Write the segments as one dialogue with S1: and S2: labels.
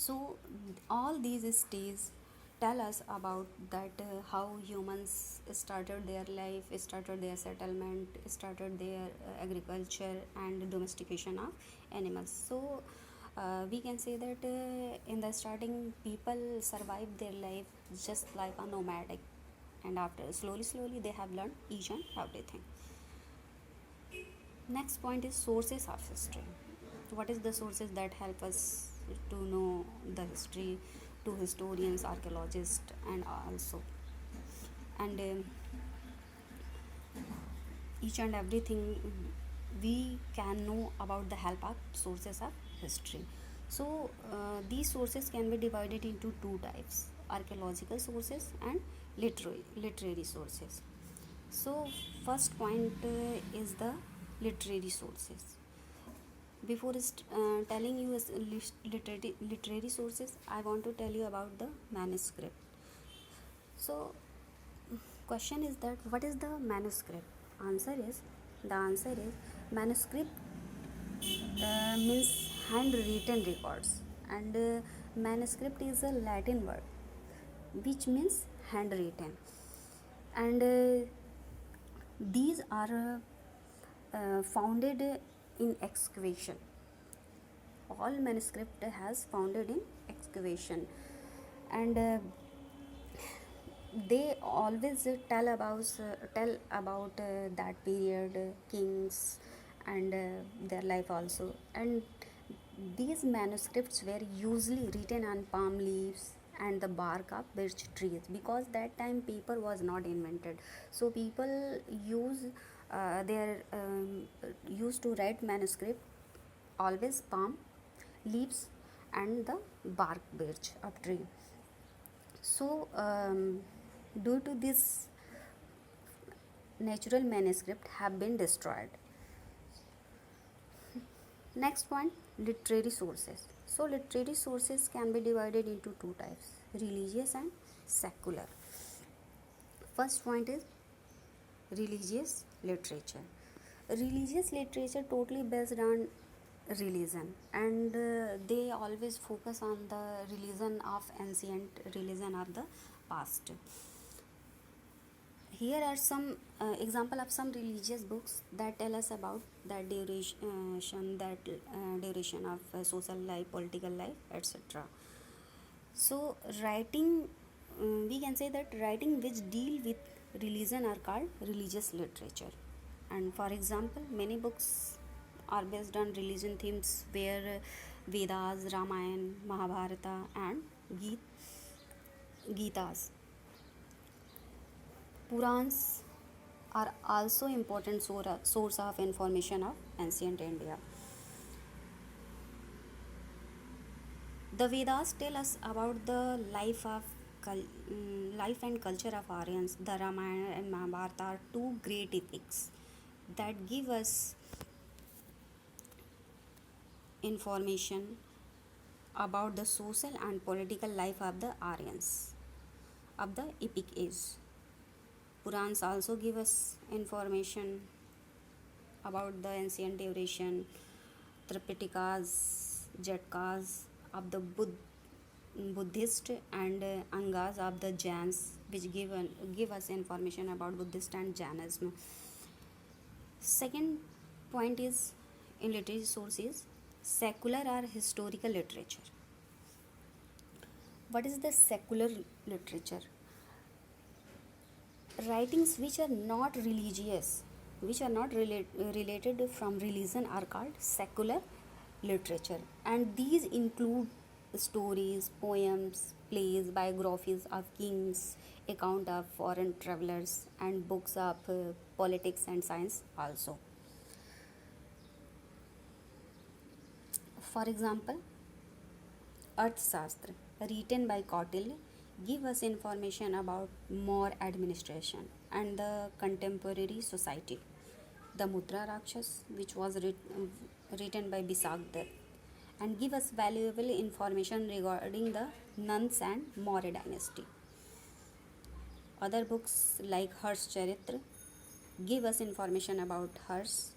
S1: So all these stages tell us about that how humans started their life, started their settlement, started their agriculture and domestication of animals. So we can say that in the starting people survived their life just like a nomadic, and after slowly they have learned each and everything. Next point is sources of history. What is the sources that help us to know the history? To historians, archaeologists, and also, and each and everything we can know about the help of sources of history. So these sources can be divided into two types: archaeological sources and literary sources. So first point is the literary sources. Before telling you literary sources, I want to tell you about the manuscript. So question is that what is the manuscript? Answer is manuscript means handwritten records, and manuscript is a Latin word which means handwritten, and these are founded in excavation. All manuscript has founded in excavation, and they always tell about that period, kings, and their life also. And these manuscripts were usually written on palm leaves and the bark of birch trees, because that time paper was not invented. So people their used to write manuscript always palm leaves and the bark birch of tree. So due to this, natural manuscript have been destroyed. Next point, literary sources. So literary sources can be divided into two types: religious and secular. First point is religious literature. Religious literature totally based on religion, and they always focus on the religion of ancient, religion of the past. Here are some example of some religious books that tell us about that duration of social life, political life, etc. So writing, we can say that writing which deal with religion are called religious literature. And for example, many books are based on religion themes, where Vedas, Ramayana, Mahabharata, and Gitas, Purans are also important source of information of ancient India. The Vedas tell us about the life and culture of Aryans. The Ramayana and Mahabharata are two great epics that give us information about the social and political life of the Aryans of the epic age. Purans also give us information about the ancient duration, Tripitikas, Jatkas of the Buddhist, and Angas of the Jains, which give us information about Buddhist and Jainism. Second point is in literary sources, secular or historical literature. What is the secular literature? Writings which are not religious, which are not related from religion, are called secular literature, and these include stories, poems, plays, biographies of kings, account of foreign travelers, and books of politics and science also. For example, Arthashastra, written by Kautilya, give us information about more administration and the contemporary society. The Mudra Rakshas, which was written by Bisagdar, and give us valuable information regarding the nuns and Maurya dynasty. Other books like Harsh Charitra give us information about Harsh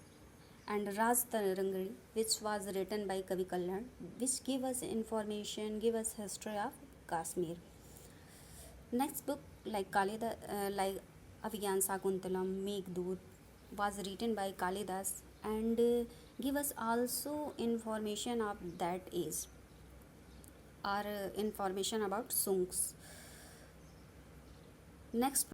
S1: and Raj Tarangri, which was written by Kavi Kalyan, which give us information, give us history of Kashmir. Next book like Avigyan Sakuntalam, Meghdoot, was written by Kalidas and give us also information of that age or information about songs. Next